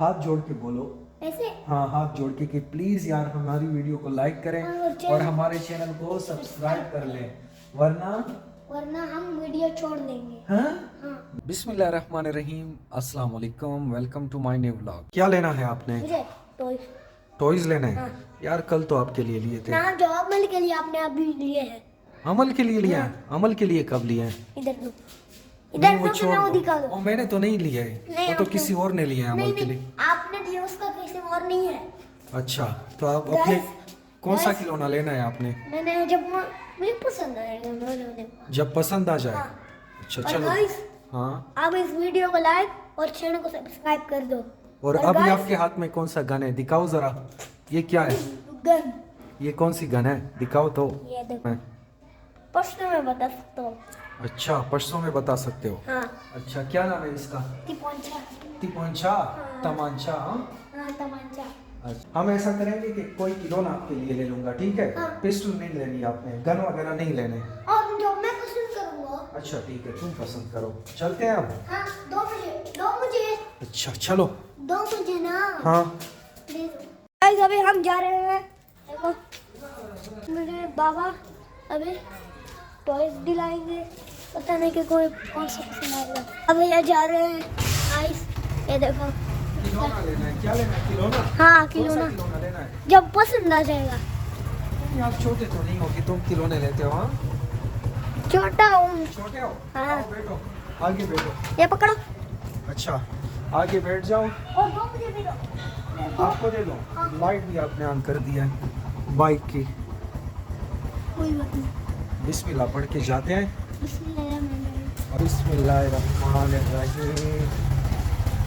हाथ जोड़ के बोलो ऐसे। हाँ, हाथ जोड़ के कि प्लीज यार हमारी वीडियो को लाइक करें और हमारे चैनल को सब्सक्राइब कर लें, वरना हम वीडियो छोड़ देंगे। हाँ। बिस्मिल्लाहिर्रहमानिर्रहीम, अस्सलाम वालेकुम, welcome to my new vlog. क्या लेना है आपने? मुझे टॉयज लेने हैं? हाँ। यार कल तो आपके लिए लिए थे। ना, जो अमल के लिए आपने अभी लिए हैं। अमल के लिए लिया है? अमल के लिए कब लिए हैं? इधर दो, नहीं, इधर वो दो, छोड़ मैं वो दो। दिखा दो। ओ, मैंने तो नहीं लिया है, नहीं, वो तो आपने- किसी और ने लिया है अमल के लिए। आपने दिया उसका किसी और नहीं है। अच्छा, तो आप अपने Guys, कौन सा guys, खिलौना लेना है आपने? मैंने जब मुझे पसंद आएगा मैं ले लूंगा। जब पसंद आ जाए। हाँ। अच्छा और चलो। guys, हाँ, आप इस वीडियो को लाइक और चैनल को सब्सक्राइब कर दो। और अभी guys, आपके हाथ में कौन सा गन है? दिखाओ जरा। ये क्या है? गन, ये कौन सी गन है? दिखाओ तो। ये देखो, प्रश्न में बता सकता हूँ। अच्छा, परसों में बता सकते हो? हाँ, अच्छा, क्या नाम है इसका? तिपोंछा। तिपोंछा, तमांचा। हाँ, तमंचा। अच्छा, हम ऐसा करेंगे कि कोई खिलौना आपके लिए ले लूंगा, ठीक है? हाँ। पिस्टल नहीं लेनी आपने, गन वगैरह नहीं लेने। और जो मैं पसंद करूँगा। अच्छा ठीक है, तुम पसंद करो। चलते हैं अब। हाँ, दो मुझे। अच्छा चलो। दो मुझे ना। हाँ, गाइस, अभी हम जा रहे हैं। देखो, मेरे बाबा अभी टॉयज दिलाएंगे, पता नहीं कि कोई कौन सा पसंद आएगा। अभी ये जा रहे हैं गाइस, ये देखो। खिलौना लेना है? क्या लेना है? खिलौना? हाँ, कौन सा खिलौना खिलौना लेना है? जब पसंद आ जाएगा। नहीं, आप छोटे तो नहीं हो कि तुम खिलौने लेते हो? हाँ, छोटा हूँ। छोटे हो? हाँ। आओ बैठो, आगे बैठो। ये पकड़ो अच्छा, आगे बैठ जाओ। और दो मुझे भी दो। आपको दे दो। हाँ। लाइट भी आपने ऑन कर दिया है बाइक की। कोई बात नहीं। बिस्मिल्लाह पढ़ के जाते हैं। बिस्मिल्लाहिर्रहमानिर्रहीम। बिस्मिल्लाहिर्रहमानिर्रहीम।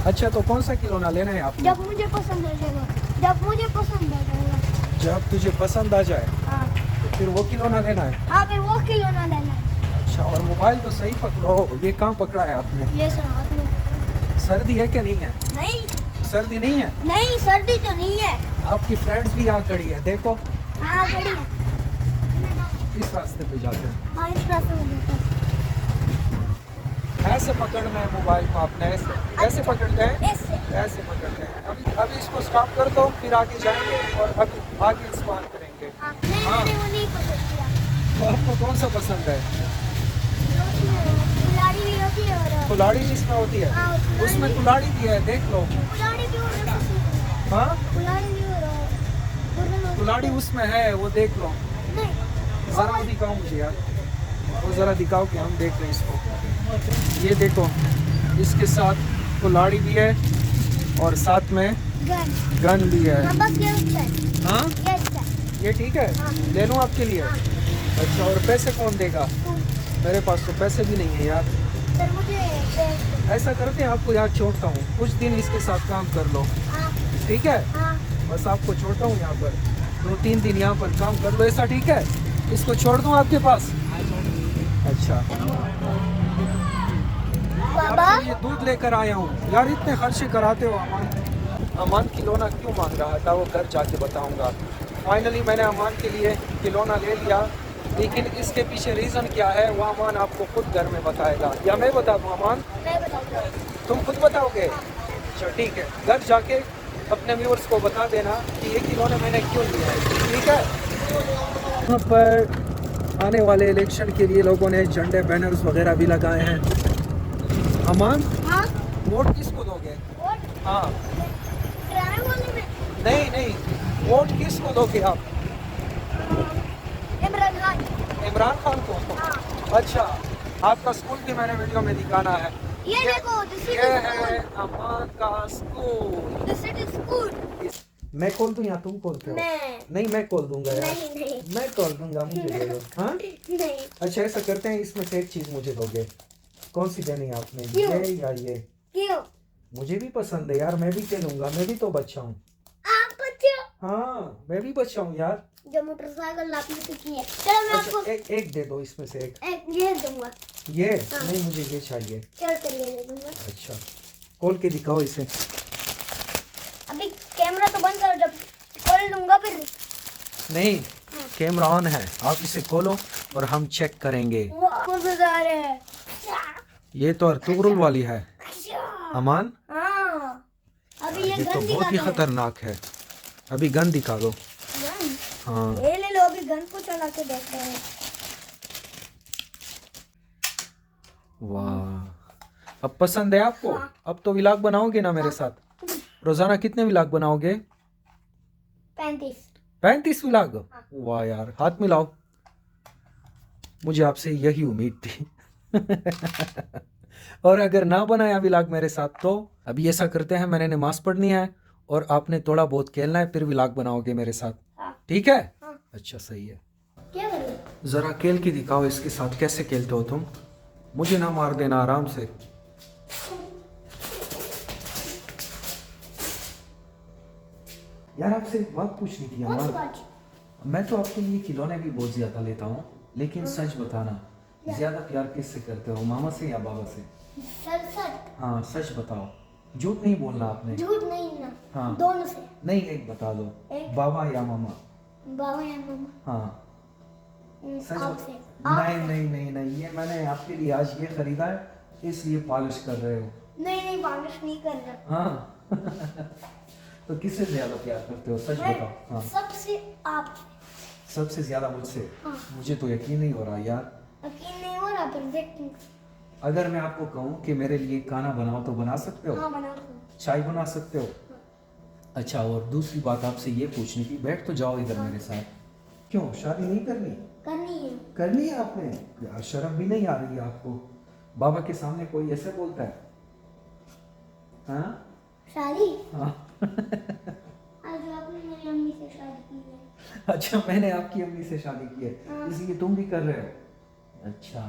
अच्छा, तो कौन सा खिलौना लेना है आपने? जब मुझे पसंद आ जाएगा, जब मुझे पसंद आ जाएगा। जब तुझे पसंद आ जाए हाँ, तो फिर वो खिलौना लेना है। हाँ, फिर वो खिलौना लेना है। अच्छा, और मोबाइल तो सही पकड़ो। ये कहाँ पकड़ा है आपने? ये सर हाथ में। सर्दी है क्या? नहीं है? नहीं, सर्दी नहीं है? नहीं, सर्दी तो नहीं है। आपकी फ्रेंड्स भी यहाँ खड़ी है, देखो। हाँ, खड़ी है। इस रास्ते पे जाते हैं। हाँ, इस रास्ते में जाता है। ऐसे पकड़ना है मोबाइल को आपने, ऐसे ऐसे पकड़ते हैं। ऐसे। ऐसे पकड़ते हैं। अभी इसको स्टॉप कर दो, फिर आगे जाएंगे और अभी आगे इस्तेमाल करेंगे। हाँ, नहीं, हाँ। मैंने वो नहीं पसंद किया। तो आपको कौन सा पसंद है? कुल्हाड़ी भी होती है और कुल्हाड़ी जिसमें होती है? हाँ, कुल्हाड़ी उसमें भी- कुल्हाड़ी भी है, देख लो। कुल्हाड़ी भी और हाँ, कुल्हाड़ी भी और दोनों- कुल्हाड़ी उसमें है, वो देख लो। नहीं, जरा वो दिखाओ मुझे यार, वो जरा दिखाओ कि हम देख रहे हैं इसको। ये देखो, इसके साथ कुल्हाड़ी भी है और साथ में गन। गन भी है। हाँ, बस ये अच्छा है। हाँ, ये अच्छा है। ये ठीक है? हाँ। ले लूँ आपके लिए? हाँ। अच्छा, और पैसे कौन देगा? तुम- मेरे पास तो पैसे भी नहीं है यार। सर, मुझे ऐसा करते हैं, आपको यहाँ छोड़ता हूँ, कुछ दिन इसके साथ काम कर लो, हाँ, ठीक है? हाँ, बस आपको छोड़ता हूँ यहाँ पर, 2-3 दिन यहाँ पर काम कर लो, ऐसा ठीक है? इसको छोड़ दूँ आपके पास? अच्छा, बाबा। आपके लिए दूध लेकर आया हूँ। यार इतने खर्चे कराते हो। अमान खिलौना क्यों मांग रहा था, वो घर जाके बताऊंगा। फाइनली मैंने अमान के लिए खिलौना ले लिया, लेकिन इसके पीछे रीज़न क्या है वो अमान आपको खुद घर में बताएगा, या मैं बता दूँ? अमान, मैं बताऊंगा। तुम खुद बताओगे? अच्छा ठीक है, घर जाके अपने व्यूअर्स को बता देना कि ये खिलौने मैंने क्यों लिया है, ठीक है? यहाँ पर आने वाले इलेक्शन के लिए लोगों ने झंडे, बैनर्स वगैरह भी लगाए हैं। अमान, हाँ, वोट किसको दोगे? और हाँ, किराने वाले में नहीं नहीं, वोट किसको दोगे आप? इमरान खान। इमरान खान को? हाँ। अच्छा, आपका स्कूल भी मैंने वीडियो में दिखाना है। ये देखो, this ये is है अमान का स्कूल। this is good। मैं खोल दूं या तुम खोलते हो? मैं नहीं, मैं खोल दूंगा यार। नहीं, मैं खोल दूंगा, मुझे दे दो। हाँ, नहीं। अच्छा ऐसा करते हैं, इसमें से एक चीज मुझे दोगे। कौन सी देनी है आपने, क्यों? ये या ये? क्यों? मुझे भी पसंद है यार, मैं भी खेलूंगा, मैं भी तो बच्चा हूँ। आप बच्चे हाँ, मैं भी बच्चा हूँ यार। जो मोटरसाइकिल आपने सीखी है, चलो मैं अच्छा, आपको एक दे दो इसमें से एक। ये दूंगा। ये हाँ। नहीं, मुझे ये चाहिए। चल कर ये दे दूंगा। अच्छा, खोल के दिखाओ इसे। अभी कैमरा तो बंद करो, जब खोल दूंगा फिर। नहीं, कैमरा ऑन है, आप इसे खोलो और हम चेक करेंगे। वो बजा रहे हैं। ये तो अर्तुगरुल वाली है। अमान, हाँ, अभी ये ये तो गन बहुत ही दिखाता है। खतरनाक है। अभी गन दिखा दो। गन? हाँ ये ले लो, अभी गन को चला के देखते हैं। वाह, अब पसंद है आपको? हाँ। अब तो व्लॉग बनाओगे ना मेरे साथ? रोजाना कितने व्लॉग बनाओगे? 35। 35 व्लॉग? हाँ। वाह यार, हाथ मिलाओ। मुझे आपसे यही उम्मीद थी। और अगर ना बनाया व्लॉग मेरे साथ तो अभी ऐसा करते हैं, मैंने नमाज पढ़नी है और आपने थोड़ा बहुत खेलना है, फिर व्लॉग बनाओगे मेरे साथ, हाँ। ठीक है? हाँ। अच्छा सही है। क्या करें? जरा खेल के दिखाओ इसके साथ, कैसे खेलते हो तुम? मुझे ना मार देना, आराम से। यार आपसे एक बात पूछनी थी कौन सी यार। बात? मैं तो आपके लिए खिलौने भी बहुत ज्यादा लेता हूँ, लेकिन सच बताना, ज्यादा प्यार किससे करते हो, मामा से या बाबा से? सच सच। हाँ सच बताओ, झूठ नहीं बोलना आपने। झूठ नहीं ना। हाँ। दोनों से। नहीं, एक बता दो। एक। बाबा या मामा? बाबा या मामा? हाँ सच आपसे। नहीं नहीं नहीं नहीं, ये मैंने आपके लिए आज ये खरीदा है, इसलिए पॉलिश कर रहे हो। नहीं नहीं, पॉलिश नहीं करना। हाँ। तो किससे ज्यादा प्यार करते हो, सच मैं बताओ। हाँ सबसे आप। सबसे ज्यादा मुझसे? हाँ। मुझे तो यकीन नहीं हो रहा यार। यकीन नहीं हो रहा, पर देखते। अगर मैं आपको कहूँ कि मेरे लिए खाना बनाओ तो बना सकते हो? हाँ बना दूँ। चाय बना सकते हो? अच्छा, और दूसरी बात आपसे ये पूछनी थी, बैठ तो जाओ इधर मेरे साथ। क्यों, शादी नहीं करनी? करनी है। करनी है आपने? यार शर्म भी नहीं आ रही है आपको? बाबा के सामने कोई ऐसे बोलता है? हाँ शादी? हाँ। आज आपने मेरी अम्मी से शादी की है। अच्छा, मैंने आपकी अम्मी से शादी की है, हाँ। इसलिए तुम भी कर रहे हो? अच्छा,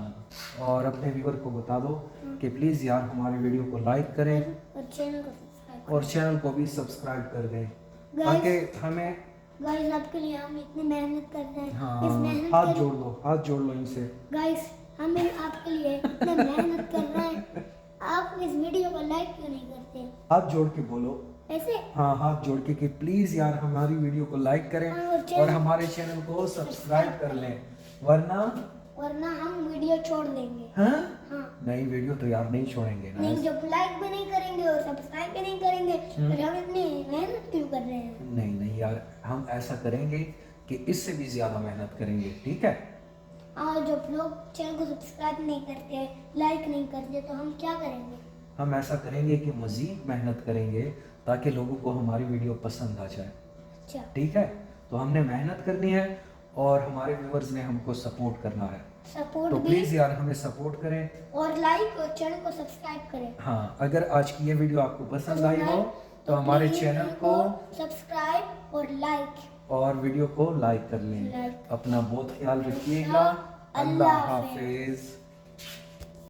और अपने व्यूअर को बता दो कि प्लीज़ यार हमारे वीडियो को लाइक करें और चैनल को सब्सक्राइब और चैनल को भी सब्सक्राइब कर दें, Guys- ताकि हमें। गाइस आपके लिए हम इतनी मेहनत कर रहे हैं। इस हाँ, मेहनत हाथ के लिए जोड़ लो, हाथ जोड़ लो इनसे। गाइस हम आपके लिए इतनी मेहनत कर रहे हैं, आप इस वीडियो को लाइक क्यों नहीं करते? हाथ जोड़ के बोलो। ऐसे? हाँ, हाथ जोड़ के कि प्लीज़ यार हमारी वीडियो को लाइक करें हाँ, और चैनल- और हमारे चैनल को सब्सक्राइब कर लें, वरना हम वीडियो छोड़ देंगे। हाँ हाँ। नहीं, वीडियो तो यार नहीं छोड़ेंगे ना। नहीं, जब लाइक भी नहीं करेंगे और सब्सक्राइब भी नहीं करेंगे, फिर हम इतनी मेहनत क्यों कर रहे हैं? नहीं नहीं यार, हम ऐसा करेंगे कि इससे भी ज्यादा मेहनत करेंगे, ठीक है? और जब लोग चैनल को सब्सक्राइब नहीं करते, लाइक नहीं करते, तो हम क्या करेंगे? हम ऐसा करेंगे कि मजीद मेहनत करेंगे ताकि लोगों को हमारी वीडियो पसंद आ जाए, अच्छा। ठीक है? तो हमने मेहनत करनी है और हमारे व्यूअर्स ने हमको सपोर्ट करना है, सपोर्ट तो भी प्लीज़ यार हमें सपोर्ट करें और लाइक और चैनल को सब्सक्राइब करें। हाँ, अगर आज की ये वीडियो आपको पसंद आई हो तो हमारे प्लीज चैनल वीडियो को सब्सक्राइब और लाइक और वीडियो को लाइक कर लें। लाइक। अपना बहुत ख्याल रखिएगा। अल्लाह हाफिज।